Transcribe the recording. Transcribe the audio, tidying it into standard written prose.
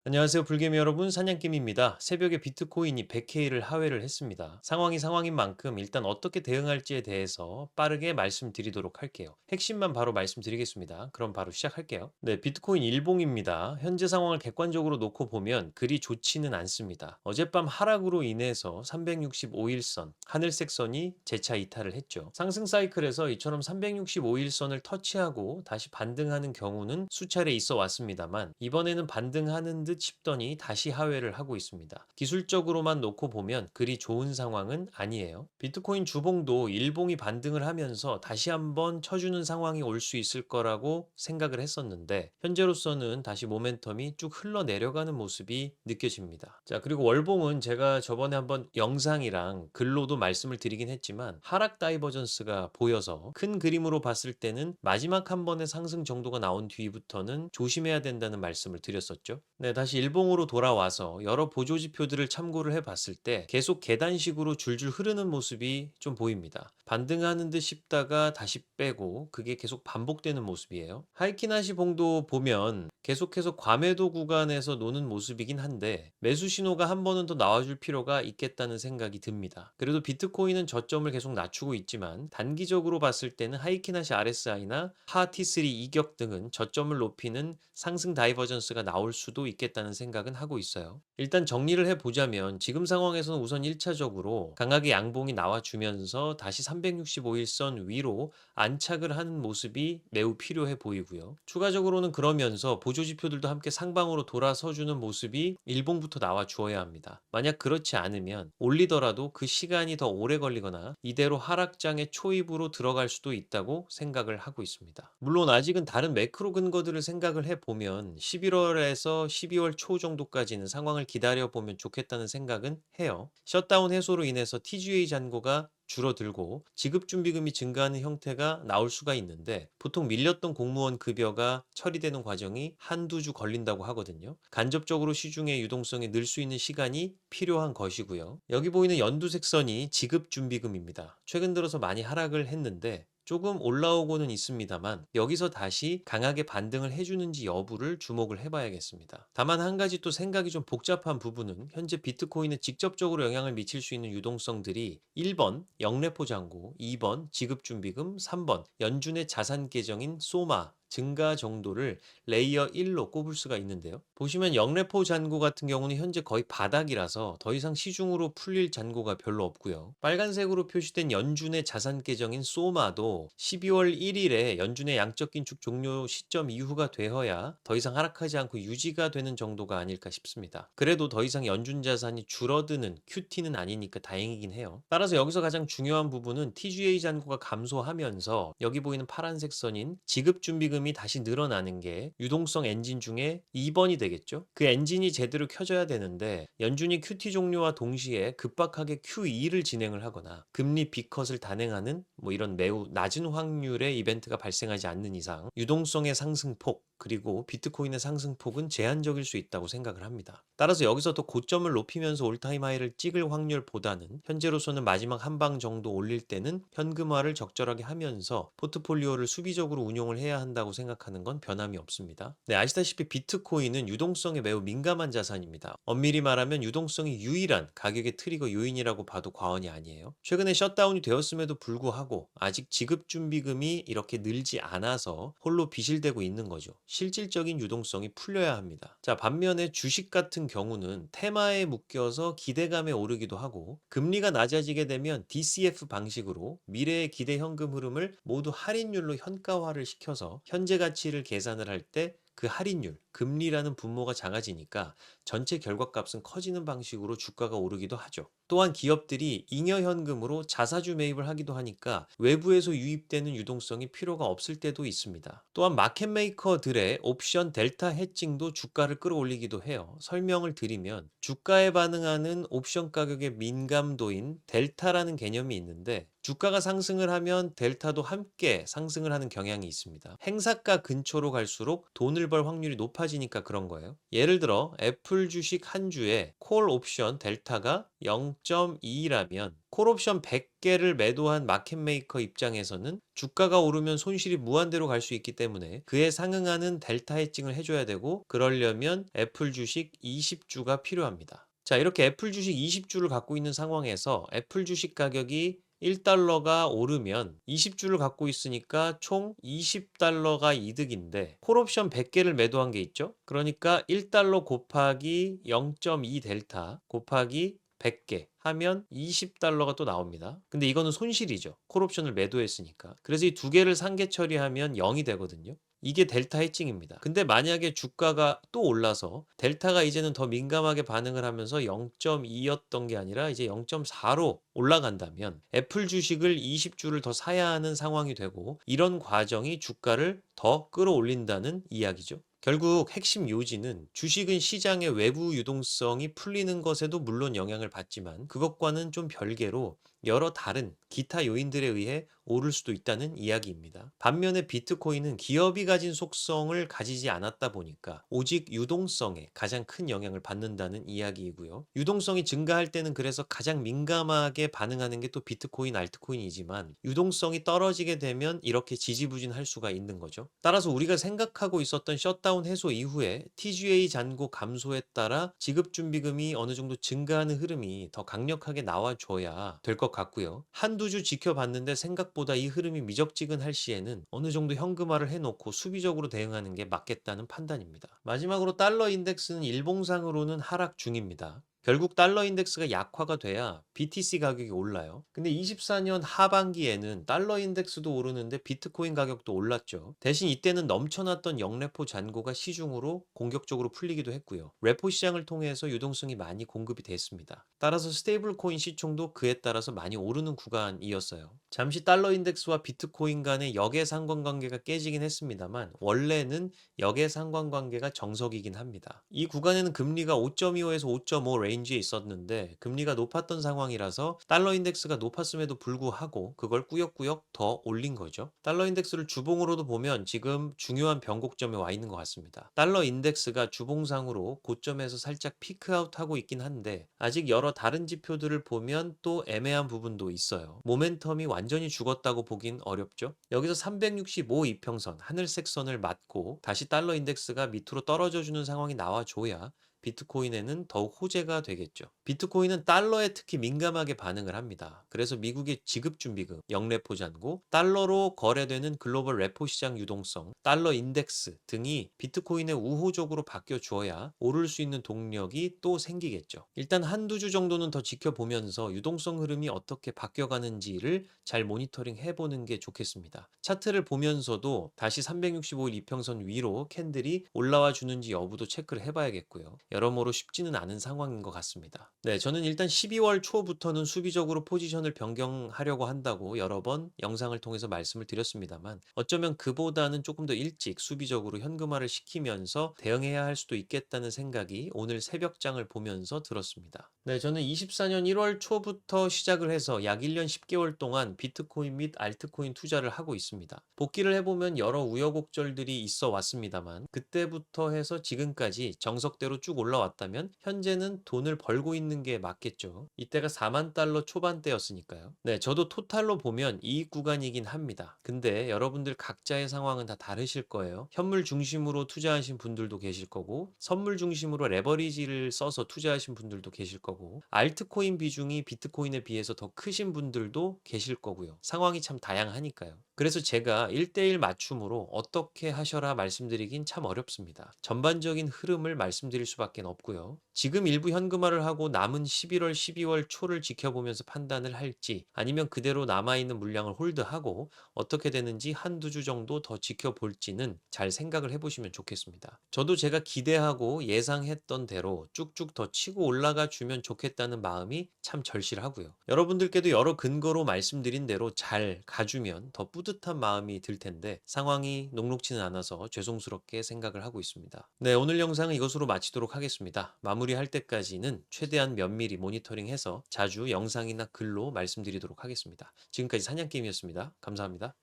안녕하세요, 불개미 여러분. 사냥김입니다. 새벽에 비트코인이 100K를 하회를 했습니다. 상황이 상황인 만큼 일단 어떻게 대응할지에 대해서 빠르게 말씀드리도록 할게요. 핵심만 바로 말씀드리겠습니다. 그럼 바로 시작할게요. 네, 비트코인 일봉입니다. 현재 상황을 객관적으로 놓고 보면 그리 좋지는 않습니다. 어젯밤 하락으로 인해서 365일선, 하늘색 선이 재차 이탈을 했죠. 상승 사이클에서 이처럼 365일선을 터치하고 다시 반등하는 경우는 수차례 있어 왔습니다만 이번에는 반등하는 듯 싶더니 다시 하회를 하고 있습니다. 기술적으로만 놓고 보면 그리 좋은 상황은 아니에요. 비트코인 주봉도 일봉이 반등을 하면서 다시 한번 쳐주는 상황이 올 수 있을 거라고 생각을 했었는데 현재로서는 다시 모멘텀이 쭉 흘러내려가는 모습이 느껴집니다. 자, 그리고 월봉은 제가 저번에 한번 영상이랑 글로도 말씀을 드리긴 했지만 하락 다이버전스가 보여서 큰 그림으로 봤을 때는 마지막 한 번의 상승 정도가 나온 뒤부터는 조심해야 된다는 말씀을 드렸었죠. 네, 다시 일봉으로 돌아와서 여러 보조 지표들을 참고를 해봤을 때 계속 계단식으로 줄줄 흐르는 모습이 좀 보입니다. 반등하는 듯 싶다가 다시 빼고 그게 계속 반복되는 모습이에요. 하이키나시 봉도 보면 계속해서 과매도 구간에서 노는 모습이긴 한데 매수 신호가 한 번은 더 나와줄 필요가 있겠다는 생각이 듭니다. 그래도 비트코인은 저점을 계속 낮추고 있지만 단기적으로 봤을 때는 하이키나시 RSI나 하T3 이격 등은 저점을 높이는 상승 다이버전스가 나올 수도 있겠다는 생각은 하고 있어요. 일단 정리를 해보자면 지금 상황에서는 우선 1차적으로 강하게 양봉이 나와주면서 다시 365일선 위로 안착을 하는 모습이 매우 필요해 보이고요. 추가적으로는 그러면서 보조 지표들도 함께 상방으로 돌아서주는 모습이 일봉부터 나와 주어야 합니다. 만약 그렇지 않으면 올리더라도 그 시간이 더 오래 걸리거나 이대로 하락장의 초입으로 들어갈 수도 있다고 생각을 하고 있습니다. 물론 아직은 다른 매크로 근거들을 생각을 해보면 11월에서 12월 초 정도까지는 상황을 기다려보면 좋겠다는 생각은 해요. 셧다운 해소로 인해서 TGA 잔고가 줄어들고 지급준비금이 증가하는 형태가 나올 수가 있는데 보통 밀렸던 공무원 급여가 처리되는 과정이 한두 주 걸린다고 하거든요. 간접적으로 시중의 유동성이 늘 수 있는 시간이 필요한 것이고요. 여기 보이는 연두색 선이 지급준비금입니다. 최근 들어서 많이 하락을 했는데 조금 올라오고는 있습니다만 여기서 다시 강하게 반등을 해주는지 여부를 주목을 해봐야겠습니다. 다만 한 가지 또 생각이 좀 복잡한 부분은 현재 비트코인에 직접적으로 영향을 미칠 수 있는 유동성들이 1번 영래포 잔고, 2번 지급준비금, 3번 연준의 자산 계정인 소마 증가 정도를 레이어 1로 꼽을 수가 있는데요. 보시면 영래포 잔고 같은 경우는 현재 거의 바닥이라서 더 이상 시중으로 풀릴 잔고가 별로 없고요. 빨간색으로 표시된 연준의 자산 계정인 소마도 12월 1일에 연준의 양적 긴축 종료 시점 이후가 되어야 더 이상 하락하지 않고 유지가 되는 정도가 아닐까 싶습니다. 그래도 더 이상 연준 자산이 줄어드는 QT는 아니니까 다행이긴 해요. 따라서 여기서 가장 중요한 부분은 TGA 잔고가 감소하면서 여기 보이는 파란색 선인 지급준비금이 다시 늘어나는 게 유동성 엔진 중에 2번이 되겠죠. 그 엔진이 제대로 켜져야 되는데 연준이 QT 종료와 동시에 급박하게 QE를 진행을 하거나 금리 B컷을 단행하는 이런 매우 낮은 확률의 이벤트가 발생하지 않는 이상 유동성의 상승폭 그리고 비트코인의 상승폭은 제한적일 수 있다고 생각을 합니다. 따라서 여기서 더 고점을 높이면서 올타임 하이를 찍을 확률보다는 현재로서는 마지막 한 방 정도 올릴 때는 현금화를 적절하게 하면서 포트폴리오를 수비적으로 운용을 해야 한다고 생각하는 건 변함이 없습니다. 네, 아시다시피 비트코인은 유동성에 매우 민감한 자산입니다. 엄밀히 말하면 유동성이 유일한 가격의 트리거 요인이라고 봐도 과언이 아니에요. 최근에 셧다운이 되었음에도 불구하고 아직 지급준비금이 이렇게 늘지 않아서 홀로 비실대고 있는 거죠. 실질적인 유동성이 풀려야 합니다. 자, 반면에 주식 같은 경우는 테마에 묶여서 기대감에 오르기도 하고 금리가 낮아지게 되면 DCF 방식으로 미래의 기대 현금 흐름을 모두 할인율로 현가화를 시켜서 현재 가치를 계산을 할 때 그 할인율, 금리라는 분모가 작아지니까 전체 결과값은 커지는 방식으로 주가가 오르기도 하죠. 또한 기업들이 잉여 현금으로 자사주 매입을 하기도 하니까 외부에서 유입되는 유동성이 필요가 없을 때도 있습니다. 또한 마켓메이커들의 옵션 델타 해칭도 주가를 끌어올리기도 해요. 설명을 드리면 주가에 반응하는 옵션 가격의 민감도인 델타라는 개념이 있는데 주가가 상승을 하면 델타도 함께 상승을 하는 경향이 있습니다. 행사가 근처로 갈수록 돈을 벌 확률이 높아지니까 그런 거예요. 예를 들어 애플 주식 한 주에 콜 옵션 델타가 0.2라면 콜 옵션 100개를 매도한 마켓 메이커 입장에서는 주가가 오르면 손실이 무한대로 갈 수 있기 때문에 그에 상응하는 델타 해칭을 해줘야 되고, 그러려면 애플 주식 20주가 필요합니다. 자, 이렇게 애플 주식 20주를 갖고 있는 상황에서 애플 주식 가격이 1달러가 오르면 20주를 갖고 있으니까 총 20달러가 이득인데, 콜옵션 100개를 매도한 게 있죠. 그러니까 1달러 곱하기 0.2 델타 곱하기 100개 하면 20달러가 또 나옵니다. 근데 이거는 손실이죠. 콜옵션을 매도했으니까. 그래서 이 두 개를 상계 처리하면 0이 되거든요. 이게 델타 해칭입니다. 근데 만약에 주가가 또 올라서 델타가 이제는 더 민감하게 반응을 하면서 0.2였던 게 아니라 이제 0.4로 올라간다면 애플 주식을 20주를 더 사야 하는 상황이 되고, 이런 과정이 주가를 더 끌어올린다는 이야기죠. 결국 핵심 요지는 주식은 시장의 외부 유동성이 풀리는 것에도 물론 영향을 받지만 그것과는 좀 별개로 여러 다른 기타 요인들에 의해 오를 수도 있다는 이야기입니다. 반면에 비트코인은 기업이 가진 속성을 가지지 않았다 보니까 오직 유동성에 가장 큰 영향을 받는다는 이야기이고요. 유동성이 증가할 때는 그래서 가장 민감하게 반응하는 게 또 비트코인, 알트코인이지만 유동성이 떨어지게 되면 이렇게 지지부진할 수가 있는 거죠. 따라서 우리가 생각하고 있었던 셧다운 해소 이후에 TGA 잔고 감소에 따라 지급준비금이 어느 정도 증가하는 흐름이 더 강력하게 나와줘야 될 것 같고요. 한두 주 지켜봤는데 생각보다 이 흐름이 미적지근할 시에는 어느 정도 현금화를 해놓고 수비적으로 대응하는 게 맞겠다는 판단입니다. 마지막으로 달러 인덱스는 일봉상으로는 하락 중입니다. 결국 달러 인덱스가 약화가 돼야 BTC 가격이 올라요. 근데 24년 하반기에는 달러 인덱스도 오르는데 비트코인 가격도 올랐죠. 대신 이때는 넘쳐났던 영레포 잔고가 시중으로 공격적으로 풀리기도 했고요. 레포 시장을 통해서 유동성이 많이 공급이 됐습니다. 따라서 스테이블 코인 시총도 그에 따라서 많이 오르는 구간이었어요. 잠시 달러 인덱스와 비트코인 간의 역의 상관관계가 깨지긴 했습니다만 원래는 역의 상관관계가 정석이긴 합니다. 이 구간에는 금리가 5.25에서 5.5 레인지에 있었는데 금리가 높았던 상황이라서 달러 인덱스가 높았음에도 불구하고 그걸 꾸역꾸역 더 올린 거죠. 달러 인덱스를 주봉으로도 보면 지금 중요한 변곡점에 와 있는 것 같습니다. 달러 인덱스가 주봉상으로 고점에서 살짝 피크아웃하고 있긴 한데 아직 여러 다른 지표들을 보면 또 애매한 부분도 있어요. 모멘텀이 완전히 죽었다고 보긴 어렵죠. 여기서 365 이평선, 하늘색 선을 맞고 다시 달러 인덱스가 밑으로 떨어져주는 상황이 나와줘야 비트코인에는 더욱 호재가 되겠죠. 비트코인은 달러에 특히 민감하게 반응을 합니다. 그래서 미국의 지급준비금, 영레포 잔고, 달러로 거래되는 글로벌 레포 시장 유동성, 달러 인덱스 등이 비트코인에 우호적으로 바뀌어 주어야 오를 수 있는 동력이 또 생기겠죠. 일단 한두 주 정도는 더 지켜보면서 유동성 흐름이 어떻게 바뀌어가는지를 잘 모니터링 해보는 게 좋겠습니다. 차트를 보면서도 다시 365일 이평선 위로 캔들이 올라와 주는지 여부도 체크를 해봐야겠고요. 여러모로 쉽지는 않은 상황인 것 같습니다. 네, 저는 일단 12월 초부터는 수비적으로 포지션을 변경하려고 한다고 여러 번 영상을 통해서 말씀을 드렸습니다만 어쩌면 그보다는 조금 더 일찍 수비적으로 현금화를 시키면서 대응해야 할 수도 있겠다는 생각이 오늘 새벽장을 보면서 들었습니다. 네, 저는 24년 1월 초부터 시작을 해서 약 1년 10개월 동안 비트코인 및 알트코인 투자를 하고 있습니다. 복귀를 해보면 여러 우여곡절들이 있어 왔습니다만 그때부터 해서 지금까지 정석대로 쭉 올라왔다면 현재는 돈을 벌고 있는 게 맞겠죠. 이때가 4만 달러 초반대였으니까요. 네, 저도 토탈로 보면 이익 구간이긴 합니다. 근데 여러분들 각자의 상황은 다 다르실 거예요. 현물 중심으로 투자하신 분들도 계실 거고 선물 중심으로 레버리지를 써서 투자하신 분들도 계실 거고 알트코인 비중이 비트코인에 비해서 더 크신 분들도 계실 거고요. 상황이 참 다양하니까요. 그래서 제가 1대1 맞춤으로 어떻게 하셔라 말씀드리긴 참 어렵습니다. 전반적인 흐름을 말씀드릴 수밖에 없고요. 지금 일부 현금화를 하고 남은 11월, 12월 초를 지켜보면서 판단을 할지 아니면 그대로 남아있는 물량을 홀드하고 어떻게 되는지 한두 주 정도 더 지켜볼지는 잘 생각을 해보시면 좋겠습니다. 저도 제가 기대하고 예상했던 대로 쭉쭉 더 치고 올라가 주면 좋겠다는 마음이 참 절실하고요. 여러분들께도 여러 근거로 말씀드린 대로 잘 가주면 더 뿌듯한 마음이 들 텐데 상황이 녹록지는 않아서 죄송스럽게 생각을 하고 있습니다. 네, 오늘 영상은 이것으로 마치도록 하겠습니다. 하겠습니다. 마무리할 때까지는 최대한 면밀히 모니터링해서 자주 영상이나 글로 말씀드리도록 하겠습니다. 지금까지 사냥게임이었습니다. 감사합니다.